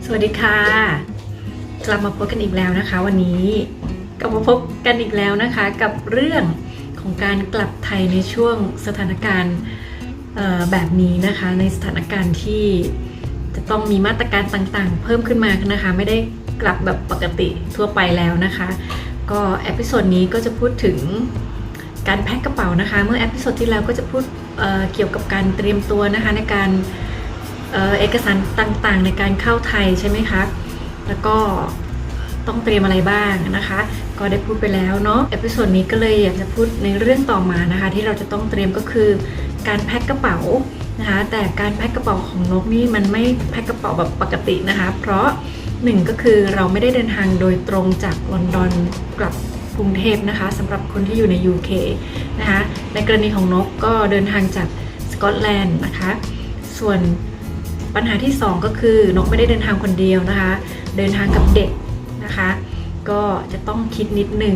สวัสดีค่ะกลับมาพบกันอีกแล้วนะคะวันนี้กลับมาพบกันอีกแล้วนะคะกับเรื่องของการกลับไทยในช่วงสถานการณ์แบบนี้นะคะในสถานการณ์ที่จะต้องมีมาตรการต่างๆเพิ่มขึ้นมานะคะไม่ได้กลับแบบปกติทั่วไปแล้วนะคะก็เอพิโซดนี้ก็จะพูดถึงการแพ็คกระเป๋านะคะเมื่อเอพิโซดที่แล้วก็จะพูดเกี่ยวกับการเตรียมตัวนะคะในการเอกสารต่างๆในการเข้าไทยใช่ไหมคะแล้วก็ต้องเตรียมอะไรบ้างนะคะก็ได้พูดไปแล้วเนาะเอพิโซดนี้ก็เลยอยากจะพูดในเรื่องต่อมานะคะที่เราจะต้องเตรียมก็คือการแพ็คกระเป๋านะคะแต่การแพ็คกระเป๋าของนกนี่มันไม่แพ็คกระเป๋าแบบปกตินะคะเพราะหนึ่งก็คือเราไม่ได้เดินทางโดยตรงจากลอนดอนกลับกรุงเทพนะคะสำหรับคนที่อยู่ใน UK นะคะในกรณีของนกก็เดินทางจากสกอตแลนด์นะคะส่วนปัญหาที่2ก็คือนกไม่ได้เดินทางคนเดียวนะคะเดินทางกับเด็กนะคะก็จะต้องคิดนิดนึง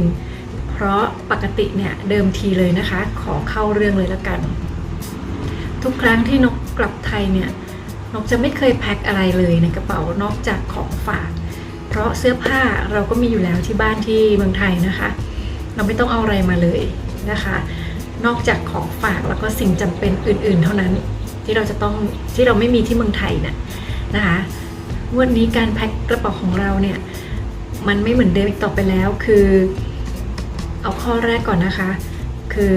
เพราะปกติเนี่ยเดิมทีเลยนะคะขอเข้าเรื่องเลยละกันทุกครั้งที่นกกลับไทยเนี่ยนกจะไม่เคยแพ็คอะไรเลยในกระเป๋านอกจากของฝากเพราะเสื้อผ้าเราก็มีอยู่แล้วที่บ้านที่เมืองไทยนะคะเราไม่ต้องเอาอะไรมาเลยนะคะนอกจากของฝากแล้วก็สิ่งจำเป็นอื่นๆเท่านั้นที่เราไม่มีที่เมืองไทยเนี่ยนะคะวันนี้การแพ็คกระเป๋าของเราเนี่ยมันไม่เหมือนเดิมอีกต่อไปแล้วคือเอาข้อแรกก่อนนะคะคือ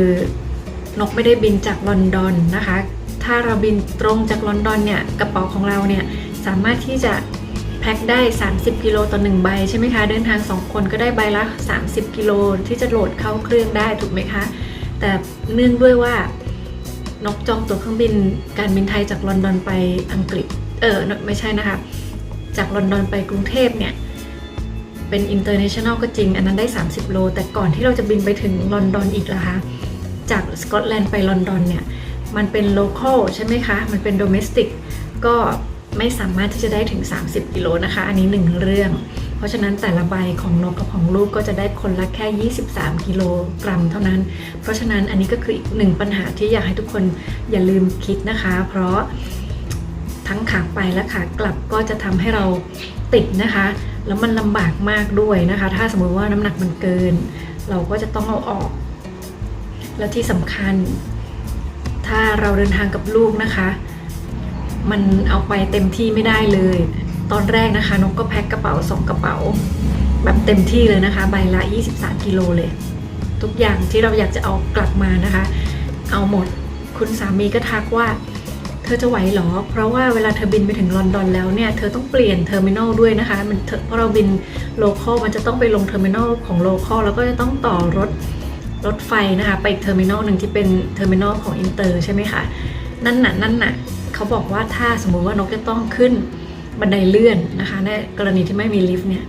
นกไม่ได้บินจากลอนดอนนะคะถ้าเราบินตรงจากลอนดอนเนี่ยกระเป๋าของเราเนี่ยสามารถที่จะแพ็คได้30กิโลต่อ1ใบใช่ไหมคะเดินทาง2คนก็ได้ใบละ30กิโลที่จะโหลดเข้าเครื่องได้ถูกไหมคะแต่เนื่องด้วยว่านกจองตั๋วเครื่องบินการบินไทยจากลอนดอนไปอังกฤษไม่ใช่นะคะจากลอนดอนไปกรุงเทพเนี่ยเป็น international ก็จริงอันนั้นได้30โลแต่ก่อนที่เราจะบินไปถึงลอนดอนอีกนะคะจากสกอตแลนด์ไปลอนดอนเนี่ยมันเป็น local ใช่ไหมคะมันเป็น domestic ก็ไม่สามารถที่จะได้ถึง30กิโลนะคะอันนี้1เรื่องเพราะฉะนั้นแต่ละใบของนกกับของลูกก็จะได้คนละแค่23กิโลกรัมเท่านั้นเพราะฉะนั้นอันนี้ก็คืออีก1ปัญหาที่อยากให้ทุกคนอย่าลืมคิดนะคะเพราะทั้งขาไปและขากลับก็จะทำให้เราติดนะคะแล้วมันลำบากมากด้วยนะคะถ้าสมมติว่าน้ำหนักมันเกินเราก็จะต้องเอาออกแล้วที่สำคัญถ้าเราเดินทางกับลูกนะคะมันเอาไปเต็มที่ไม่ได้เลยตอนแรกนะคะนกก็แพ็คกระเป๋า2กระเป๋าแบบเต็มที่เลยนะคะใบละ23กิโลเลยทุกอย่างที่เราอยากจะเอากลับมานะคะเอาหมดคุณสามีก็ทักว่าเธอจะไหวหรอเพราะว่าเวลาเธอบินไปถึงลอนดอนแล้วเนี่ยเธอต้องเปลี่ยนเทอร์มินอลด้วยนะคะเพราะเราบินโลคอลมันจะต้องไปลงเทอร์มินอลของโลคอลแล้วก็จะต้องต่อรถไฟนะคะไปอีกเทอร์มินอลหนึ่งที่เป็นเทอร์มินอลของอินเตอร์ใช่ไหมคะนั่นน่ะเขาบอกว่าถ้าสมมุติว่านกจะต้องขึ้นบันไดเลื่อนนะคะในกรณีที่ไม่มีลิฟต์เนี่ย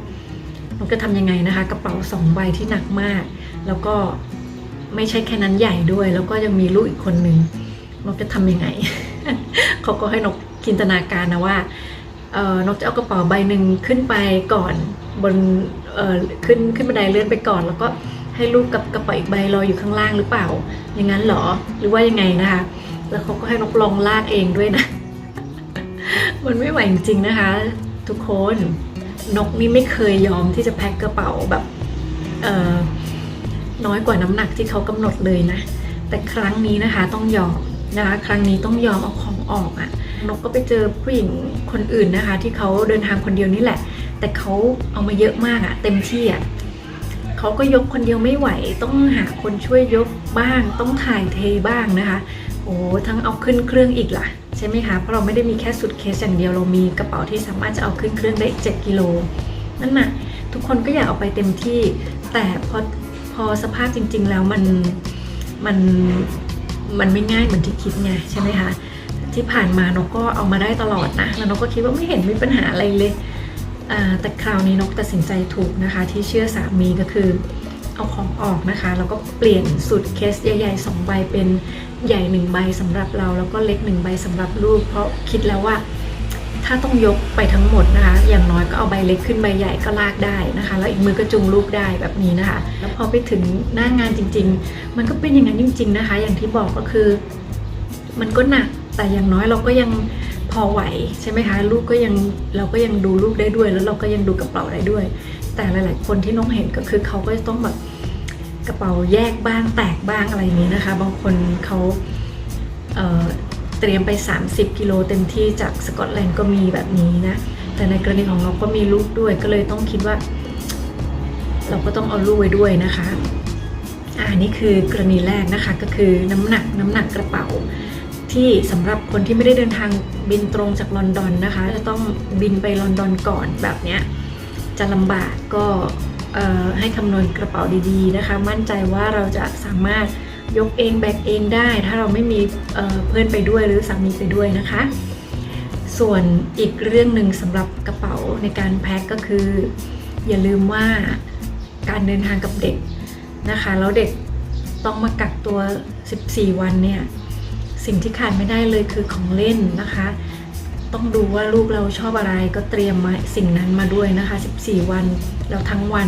นกจะทำยังไงนะคะกระเป๋า2ใบที่หนักมากแล้วก็ไม่ใช่แค่นั้นใหญ่ด้วยแล้วก็ยังมีลูกอีกคนนึงนกจะทำยังไง เขาก็ให้นกจินตนาการนะว่านกจะเอากระเป๋าใบหนึ่งขึ้นไปก่อนบนขึ้นบันไดเลื่อนไปก่อนแล้วก็ให้ลูกกับกระเป๋าอีกใบรออยู่ข้างล่างหรือเปล่าอย่างนั้นหรอหรือว่ายังไงนะคะแล้วเขาก็ให้นกลองลากเองด้วยนะ มันไม่ไหวจริงๆนะคะทุกคนนกนี่ไม่เคยยอมที่จะแพ็คกระเป๋าแบบน้อยกว่าน้ำหนักที่เขากำหนดเลยนะแต่ครั้งนี้นะคะต้องยอมนะคะครั้งนี้ต้องยอมเอาของออกอ่ะนกก็ไปเจอผู้หญิงคนอื่นนะคะที่เขาเดินทางคนเดียวนี่แหละแต่เขาเอามาเยอะมากอ่ะเต็มที่อ่ะเขาก็ยกคนเดียวไม่ไหวต้องหาคนช่วยยกบ้างต้องถ่ายเทบ้างนะคะโอ้ทั้งเอาขึ้นเครื่องอีกล่ะใช่ไหมคะเพราะเราไม่ได้มีแค่สุดเคสอย่างเดียวเรามีกระเป๋าที่สามารถจะเอาขึ้นเครื่องได้7กิโลนั่นน่ะทุกคนก็อยากเอาไปเต็มที่แต่พอสภาพจริงๆแล้วมันไม่ง่ายเหมือนที่คิดไงใช่ไหมคะที่ผ่านมานกก็เอามาได้ตลอดนะแล้วนกก็คิดว่าไม่เห็นมีปัญหาอะไรเลยแต่คราวนี้นกตัดสินใจถูกนะคะที่เชื่อสามีก็คือเอาของออกนะคะแล้วก็เปลี่ยนสุดเคสใหญ่ๆ2ใบเป็นใหญ่1ใบสำหรับเราแล้วก็เล็ก1ใบสำหรับลูกเพราะคิดแล้วว่าถ้าต้องยกไปทั้งหมดนะคะอย่างน้อยก็เอาใบเล็กขึ้นใบใหญ่ก็ลากได้นะคะแล้วอีกมือก็จุงลูกได้แบบนี้นะคะแล้วพอไปถึงหน้างานจริงๆมันก็เป็นอย่างนั้นจริงๆนะคะอย่างที่บอกก็คือมันก็หนักแต่อย่างน้อยเราก็ยังพ พอไหวใช่ไหมคะลูกก็ยังเราก็ยังดูลูกได้ด้วยแล้วเราก็ยังดูกระเป๋าได้ด้วยแต่หลายๆคนที่น้องเห็นก็คือเขาก็จะต้องแบบกระเป๋าแยกบ้างแตกบ้างอะไรอย่างนี้นะคะบางคนเขาเตรียมไป30 กิโลเต็มที่จากสกอตแลนด์ก็มีแบบนี้นะแต่ในกรณีของเราก็มีลูกด้วยก็เลยต้องคิดว่าเราก็ต้องเอาลูกไว้ด้วยนะคะนี่คือกรณีแรกนะคะก็คือน้ำหนักกระเป๋าที่สำหรับคนที่ไม่ได้เดินทางบินตรงจากลอนดอนนะคะจะต้องบินไปลอนดอนก่อนแบบเนี้ยจะลำบากก็ให้คำนวณกระเป๋าดีๆนะคะมั่นใจว่าเราจะสามารถยกเองแบกเองได้ถ้าเราไม่มีเพื่อนไปด้วยหรือสามีไปด้วยนะคะส่วนอีกเรื่องหนึ่งสำหรับกระเป๋าในการแพ็คก็คืออย่าลืมว่าการเดินทางกับเด็กนะคะแล้วเด็กต้องมากักตัว14 วันเนี่ยสิ่งที่ขาดไม่ได้เลยคือของเล่นนะคะต้องดูว่าลูกเราชอบอะไรก็เตรียมมาสิ่งนั้นมาด้วยนะคะ14 วันแล้วทั้งวัน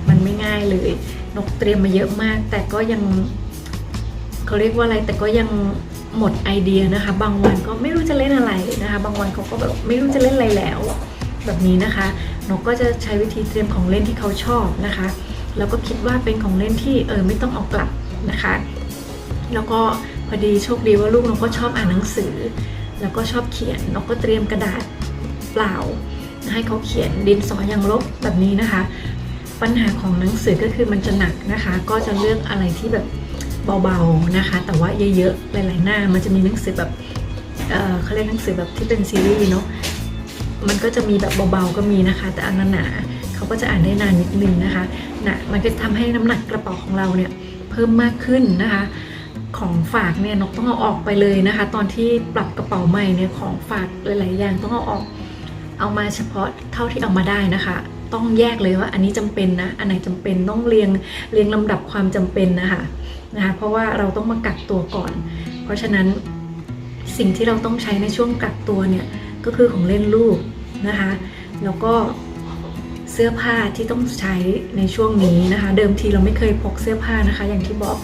มันไม่ง่ายเลยนกเตรียมมาเยอะมากแต่ก็ยังเขาเรียกว่าอะไรแต่ก็ยังหมดไอเดียนะคะบางวันก็ไม่รู้จะเล่นอะไรนะคะบางวันเขาก็แบบไม่รู้จะเล่นอะไรแล้วแบบนี้นะคะนกก็จะใช้วิธีเตรียมของเล่นที่เขาชอบนะคะแล้วก็คิดว่าเป็นของเล่นที่ไม่ต้องเอากลับนะคะแล้วก็พอดีโชคดีว่าลูกนกก็ชอบอ่านหนังสือแล้วก็ชอบเขียนนกก็เตรียมกระดาษเปล่าให้เขาเขียนดินสอยางลบแบบนี้นะคะปัญหาของหนังสือก็คือมันจะหนักนะคะก็จะเลือกอะไรที่แบบเบาๆนะคะแต่ว่าเยอะๆหลายๆหน้ามันจะมีหนังสือแบบเขาเรียกหนังสือแบบที่เป็นซีรีส์เนาะมันก็จะมีแบบเบาๆก็มีนะคะแต่อันหนาเขาก็จะอ่านได้นานนิดนึงนะคะมันก็ทำให้น้ำหนักกระเป๋าของเราเนี่ยเพิ่มมากขึ้นนะคะของฝากเนี่ยนกต้องเอาออกไปเลยนะคะตอนที่ปรับกระเป๋าใหม่เนี่ยของฝากหลายๆอย่างต้องเอาออกเอามาเฉพาะเท่าที่เอามาได้นะคะต้องแยกเลยว่าอันนี้จำเป็นนะอันไหนจำเป็นต้องเรียงลำดับความจำเป็นนะคะเพราะว่าเราต้องมากักตัวก่อนเพราะฉะนั้นสิ่งที่เราต้องใช้ในช่วงกักตัวเนี่ยก็คือของเล่นลูกนะคะแล้วก็เสื้อผ้าที่ต้องใช้ในช่วงนี้นะคะเดิมทีเราไม่เคยพกเสื้อผ้านะคะอย่างที่บอก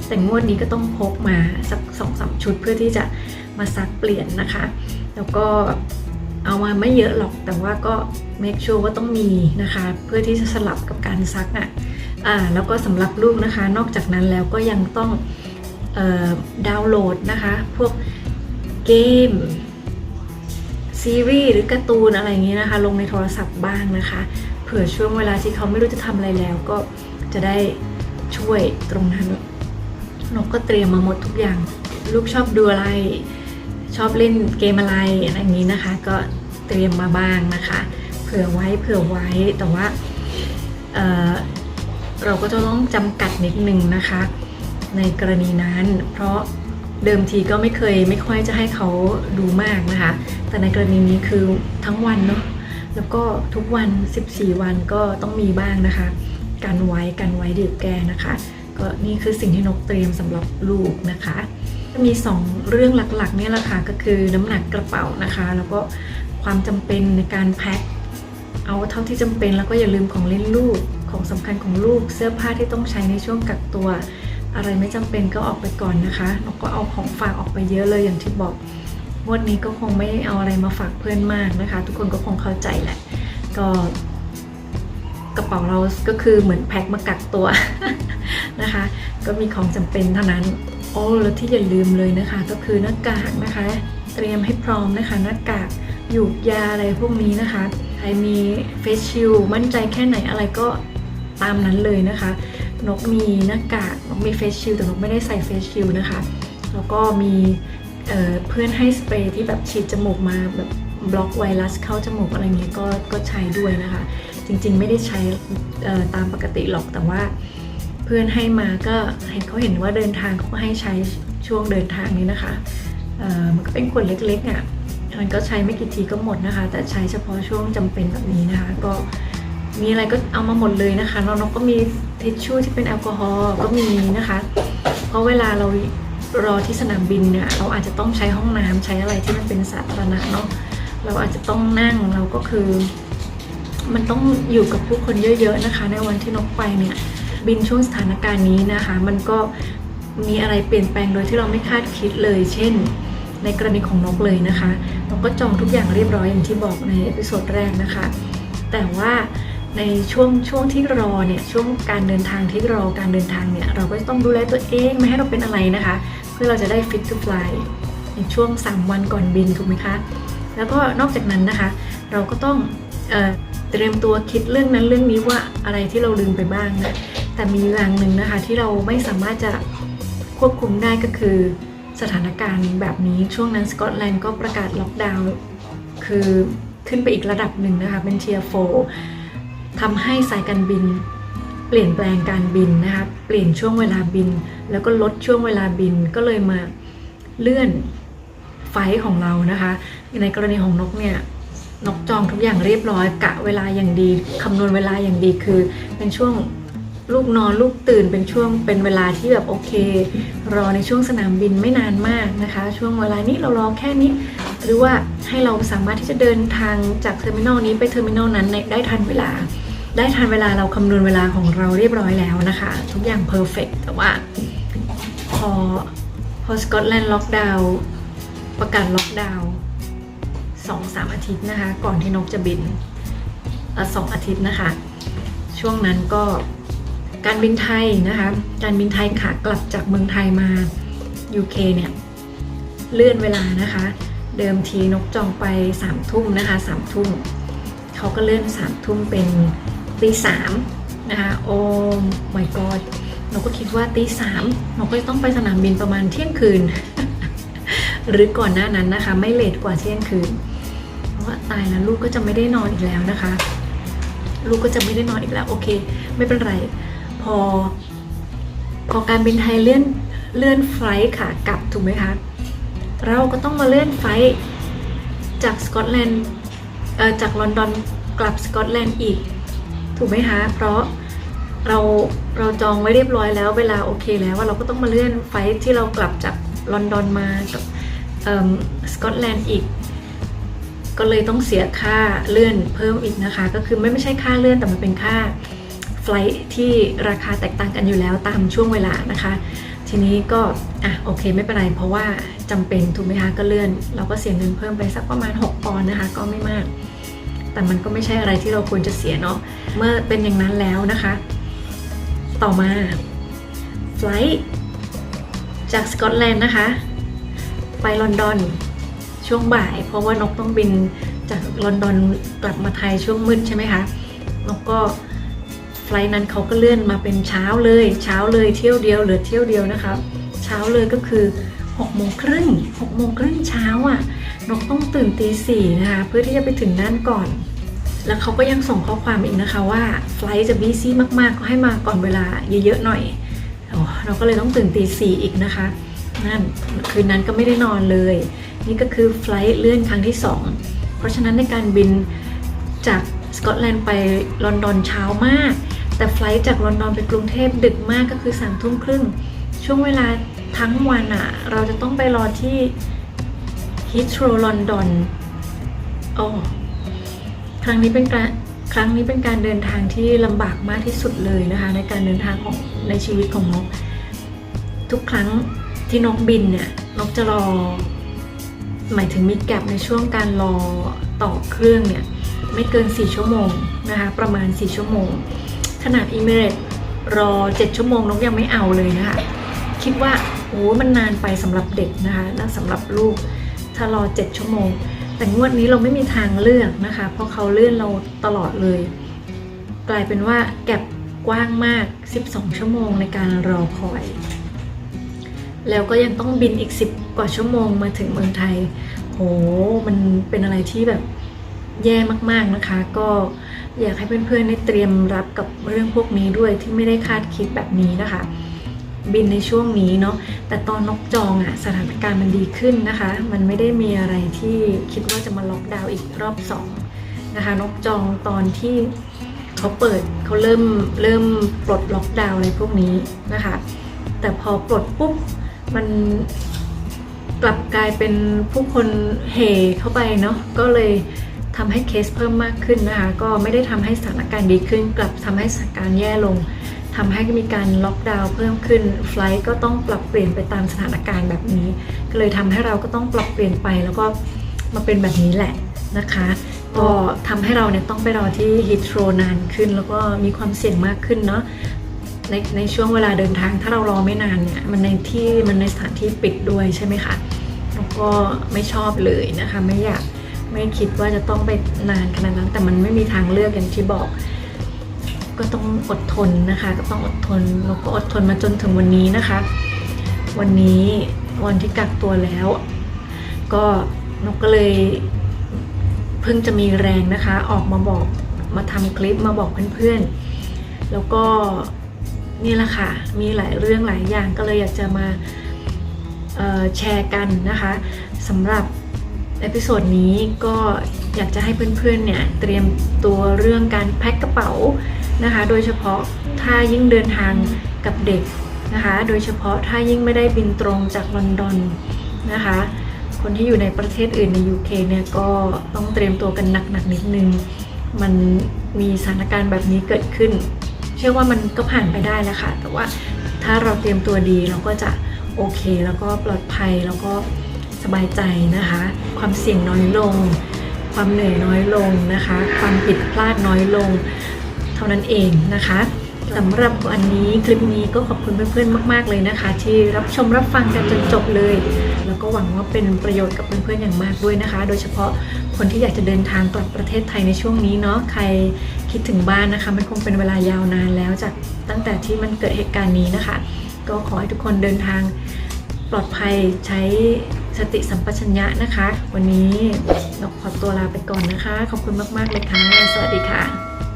แต่งวดนี้ก็ต้องพกมาสัก2-3 ชุดเพื่อที่จะมาซักเปลี่ยนนะคะแล้วก็เอามาไม่เยอะหรอกแต่ว่าก็ make sure ว่าต้องมีนะคะเพื่อที่จะสลับกับการซักแล้วก็สำหรับลูกนะคะนอกจากนั้นแล้วก็ยังต้องดาวน์โหลดนะคะพวกเกมซีรีส์หรือการ์ตูนอะไรอย่างนี้นะคะลงในโทรศัพท์บ้างนะคะเผื่อช่วงเวลาที่เขาไม่รู้จะทำอะไรแล้วก็จะได้ช่วยตรงนั้นนกก็เตรียมมาหมดทุกอย่างลูกชอบดูอะไรชอบเล่นเกมอะไรอย่างนี้นะคะก็เตรียมมาบ้างนะคะเผื่อไว้แต่ว่าเราก็จะต้องจำกัดนิดนึงนะคะในกรณีนั้นเพราะเดิมทีก็ไม่ค่อยจะให้เขาดูมากนะคะแต่ในกรณีนี้คือทั้งวันเนาะแล้วก็ทุกวัน14 วันก็ต้องมีบ้างนะคะกันไว้ดื่มแกนะคะก็นี่คือสิ่งที่นกเตรียมสำหรับลูกนะคะมี2 เรื่องหลักๆเนี่ยแหละค่ะก็คือน้ำหนักกระเป๋านะคะแล้วก็ความจำเป็นในการแพ็คเอาเท่าที่จำเป็นแล้วก็อย่าลืมของเล่นลูกของสำคัญของลูกเสื้อผ้าที่ต้องใช้ในช่วงกักตัวอะไรไม่จำเป็นก็ออกไปก่อนนะคะนกก็เอาของฝากออกไปเยอะเลยอย่างที่บอกงวดนี้ก็คงไม่เอาอะไรมาฝากเพื่อนมากนะคะทุกคนก็คงเข้าใจแหละก็กระเป๋าเราก็คือเหมือนแพ็คมากักตัว นะคะก็มีของจำเป็นเท่านั้นแล้วที่อย่าลืมเลยนะคะก็คือหน้ากากนะคะเตรียมให้พร้อมนะคะหน้ากากหยูกยาอะไรพวกนี้นะคะใครมีเฟซชิลมั่นใจแค่ไหนอะไรก็ตามนั้นเลยนะคะนกมีหน้ากากนกมีเฟซชิลแต่นกไม่ได้ใส่เฟซชิลนะคะแล้วก็มีเพื่อนให้สเปรย์ที่แบบฉีดจมูกมาแบบบล็อกไวรัสเข้าจมูกอะไรเงี้ยก็ใช้ด้วยนะคะจริงๆไม่ได้ใช้ตามปกติหรอกแต่ว่าเพื่อนให้มาก็เขาเห็นว่าเดินทางเขาก็ให้ใช้ช่วงเดินทางนี้นะคะมันก็เป็นขวดเล็กๆมันก็ใช้ไม่กี่ทีก็หมดนะคะแต่ใช้เฉพาะช่วงจำเป็นแบบนี้นะคะก็มีอะไรก็เอามาหมดเลยนะคะแล้วนกก็มีทิชชู่ที่เป็นแอลกอฮอล์ก็มีนะคะเพราะเวลาเรารอที่สนามบินเนี่ยเราอาจจะต้องใช้ห้องน้ำใช้อะไรที่มันเป็นสาธารณะเนาะเราอาจจะต้องนั่งเราก็คือมันต้องอยู่กับผู้คนเยอะๆนะคะในวันที่นกไปเนี่ยบินช่วงสถานการณ์นี้นะคะมันก็มีอะไรเปลี่ยนแปลงโดยที่เราไม่คาดคิดเลยเช่นในกรณีของนกเลยนะคะ เราก็จองทุกอย่างเรียบร้อยอย่างที่บอกในเอพิโซดแรกนะคะแต่ว่าในช่วงที่รอเนี่ยช่วงการเดินทางที่รอการเดินทางเนี่ยเราก็ต้องดูแลตัวเองไม่ให้เราเป็นอะไรนะคะเพื่อเราจะได้ fit to fly ในช่วง3วันก่อนบินถูกไหมคะแล้วก็นอกจากนั้นนะคะเราก็ต้องเตรียมตัวคิดเรื่องนั้นเรื่องนี้ว่าอะไรที่เราลืมไปบ้างนะแต่มีอย่างหนึ่งนะคะที่เราไม่สามารถจะควบคุมได้ก็คือสถานการณ์แบบนี้ช่วงนั้นสกอตแลนด์ก็ประกาศล็อกดาวน์คือขึ้นไปอีกระดับหนึ่งนะคะเป็น Tier 4ทำให้สายการบินเปลี่ยนแปลงการบินนะคะเปลี่ยนช่วงเวลาบินแล้วก็ลดช่วงเวลาบินก็เลยมาเลื่อนไฟล์ของเรานะคะในกรณีของนกเนี่ยนกจองทุกอย่างเรียบร้อยกะเวลาอย่างดีคำนวณเวลาอย่างดีคือเป็นช่วงลูกนอนลูกตื่นเป็นเวลาที่แบบโอเครอในช่วงสนามบินไม่นานมากนะคะช่วงเวลานี้เรารอแค่นี้หรือว่าให้เราสามารถที่จะเดินทางจากเทอร์มินอลนี้ไปเทอร์มินอลนั้นได้ทันเวลาเราคำนวณเวลาของเราเรียบร้อยแล้วนะคะทุกอย่างเพอร์เฟกต์แต่ว่าพอสกอตแลนด์ล็อกดาวน์ประกาศล็อกดาวน์2-3 อาทิตย์นะคะก่อนที่นกจะบิน2 อาทิตย์นะคะช่วงนั้นก็การบินไทยนะคะการบินไทยขากลับจากเมืองไทยมา UK เนี่ยเลื่อนเวลานะคะเดิมทีนกจองไป3 ทุ่มนะคะ3 ทุ่มเขาก็เลื่อน3 ทุ่มเป็นตี3นะคะโอ้ my god นกก็คิดว่าตี3นกก็ต้องไปสนามบินประมาณเที่ยงคืน หรือก่อนหน้านั้นนะคะไม่เลทกว่าเที่ยงคืนเพราะว่าตายแล้วลูกก็จะไม่ได้นอนอีกแล้วนะคะลูกก็จะไม่ได้นอนอีกแล้วโอเคไม่เป็นไรพอการบินไทยเลื่อนไฟล์ขากลับถูกไหมคะเราก็ต้องมาเลื่อนไฟล์จากสกอตแลนด์จากลอนดอนกลับสกอตแลนด์อีกถูกไหมคะเพราะเราจองไว้เรียบร้อยแล้วเวลาโอเคแล้วว่าเราก็ต้องมาเลื่อนไฟล์ที่เรากลับจากลอนดอนมากับสกอตแลนด์อีกก็เลยต้องเสียค่าเลื่อนเพิ่มอีกนะคะก็คือไม่ใช่ค่าเลื่อนแต่มันเป็นค่าไฟล์ที่ราคาแตกต่างกันอยู่แล้วตามช่วงเวลานะคะทีนี้ก็โอเคไม่เป็นไรเพราะว่าจำเป็นถูกไหมคะก็เลื่อนเราก็เสียเงินเพิ่มไปสักประมาณ6 ปอนด์นะคะก็ไม่มากแต่มันก็ไม่ใช่อะไรที่เราควรจะเสียเนาะเมื่อเป็นอย่างนั้นแล้วนะคะต่อมาไฟล์จากสกอตแลนด์นะคะไปลอนดอนช่วงบ่ายเพราะว่านกต้องบินจากลอนดอนกลับมาไทยช่วงมืดใช่ไหมคะนกก็ไฟล์นั้นเขาก็เลื่อนมาเป็นเช้าเลยเที่ยวเดียวเหลือเที่ยวเดียวนะคะเช้าเลยก็คือ6 โมงครึ่งเช้านกต้องตื่นตี 4นะคะเพื่อที่จะไปถึงนั่นก่อนแล้วเขาก็ยังส่งข้อความอีกนะคะว่าไฟล์จะบีซี่มากๆก็ให้มาก่อนเวลาเยอะๆหน่อยเราก็เลยต้องตื่นตี 4อีกนะคะนั่นคืนนั้นก็ไม่ได้นอนเลยนี่ก็คือไฟล์เลื่อนครั้งที่2เพราะฉะนั้นในการบินจากสกอตแลนด์ไปลอนดอนเช้ามากแต่ไฟล์จากลอนดอนไปกรุงเทพดึกมากก็คือ3 ทุ่มครึ่งช่วงเวลาทั้งวันเราจะต้องไปรอที่ฮิทโรว์ลอนดอนครั้งนี้เป็นการเดินทางที่ลำบากมากที่สุดเลยนะคะในการเดินทางในชีวิตของนกทุกครั้งที่นกบินเนี่ยนกจะรอหมายถึงมีแกลบในช่วงการรอต่อเครื่องเนี่ยไม่เกิน4 ชั่วโมงนะคะประมาณ4 ชั่วโมงขนาดอิมิเรตรอ7 ชั่วโมงนกยังไม่เอาเลยนะคะคิดว่าโอ้มันนานไปสำหรับเด็กนะคะและสำหรับลูกถ้ารอ7 ชั่วโมงแต่งวดนี้เราไม่มีทางเลือกนะคะเพราะเขาเลื่อนเราตลอดเลยกลายเป็นว่าแกลบกว้างมาก12 ชั่วโมงในการรอคอยแล้วก็ยังต้องบินอีก10 กว่าชั่วโมงมาถึงเมืองไทยโหมันเป็นอะไรที่แบบแย่มากๆนะคะก็อยากให้เพื่อนๆได้เตรียมรับกับเรื่องพวกนี้ด้วยที่ไม่ได้คาดคิดแบบนี้นะคะบินในช่วงนี้เนาะแต่ตอนนกจองสถานการณ์มันดีขึ้นนะคะมันไม่ได้มีอะไรที่คิดว่าจะมาล็อกดาวน์อีกรอบ2นะคะนกจองตอนที่เขาเริ่มปลดล็อกดาวน์อะไรพวกนี้นะคะแต่พอปลดปุ๊บมันกลับกลายเป็นผู้คนเห่เข้าไปเนาะก็เลยทำให้เคสเพิ่มมากขึ้นนะคะก็ไม่ได้ทำให้สถานการณ์ดีขึ้นกลับทำให้สถานการณ์แย่ลงทำให้มีการล็อกดาวน์เพิ่มขึ้นไฟล์ก็ต้องปรับเปลี่ยนไปตามสถานการณ์แบบนี้ก็เลยทำให้เราก็ต้องปรับเปลี่ยนไปแล้วก็ มาเป็นแบบนี้แหละนะคะก็ทำให้เราเนี่ยต้องไปรอที่ฮีทโรนานขึ้นแล้วก็มีความเสี่ยงมากขึ้นเนาะในช่วงเวลาเดินทางถ้าเรารอไม่นานเนี่ยมันในสถานที่ปิดด้วยใช่ไหมคะแล้วก็ไม่ชอบเลยนะคะไม่คิดว่าจะต้องไปนานขนาดนั้นแต่มันไม่มีทางเลือกอย่างที่บอกก็ต้องอดทนนะคะก็ต้องอดทนแล้วก็อดทนมาจนถึงวันนี้นะคะวันนี้วันที่กักตัวแล้วก็นกก็เลยเพิ่งจะมีแรงนะคะออกมาบอกมาทำคลิปมาบอกเพื่อนๆแล้วก็นี่แหละค่ะมีหลายเรื่องหลายอย่างก็เลยอยากจะมาแชร์กันนะคะสำหรับเอพิโซดนี้ก็อยากจะให้เพื่อนๆเนี่ยเตรียมตัวเรื่องการแพ็คกระเป๋านะคะโดยเฉพาะถ้ายิ่งเดินทางกับเด็กนะคะโดยเฉพาะถ้ายิ่งไม่ได้บินตรงจากลอนดอนนะคะคนที่อยู่ในประเทศอื่นใน UK เนี่ยก็ต้องเตรียมตัวกันหนักๆนิดนึงมันมีสถานการณ์แบบนี้เกิดขึ้นเชื่อว่ามันก็ผ่านไปได้แล้วค่ะแต่ว่าถ้าเราเตรียมตัวดีเราก็จะโอเคแล้วก็ปลอดภัยแล้วก็สบายใจนะคะความเสี่ยงน้อยลงความเหนื่อยน้อยลงนะคะความผิดพลาดน้อยลงเท่านั้นเองนะคะสำหรับวันนี้คลิปนี้ก็ขอบคุณเพื่อนๆมากๆเลยนะคะที่รับชมรับฟังกันจนจบเลยแล้วก็หวังว่าเป็นประโยชน์กับเพื่อนๆอย่างมากด้วยนะคะโดยเฉพาะคนที่อยากจะเดินทางกลับประเทศไทยในช่วงนี้เนาะใครคิดถึงบ้านนะคะมันคงเป็นเวลายาวนานแล้วจากตั้งแต่ที่มันเกิดเหตุการณ์นี้นะคะก็ขอให้ทุกคนเดินทางปลอดภัยใช้สติสัมปชัญญะนะคะวันนี้นกขอตัวลาไปก่อนนะคะขอบคุณมากๆเลยค่ะสวัสดีค่ะ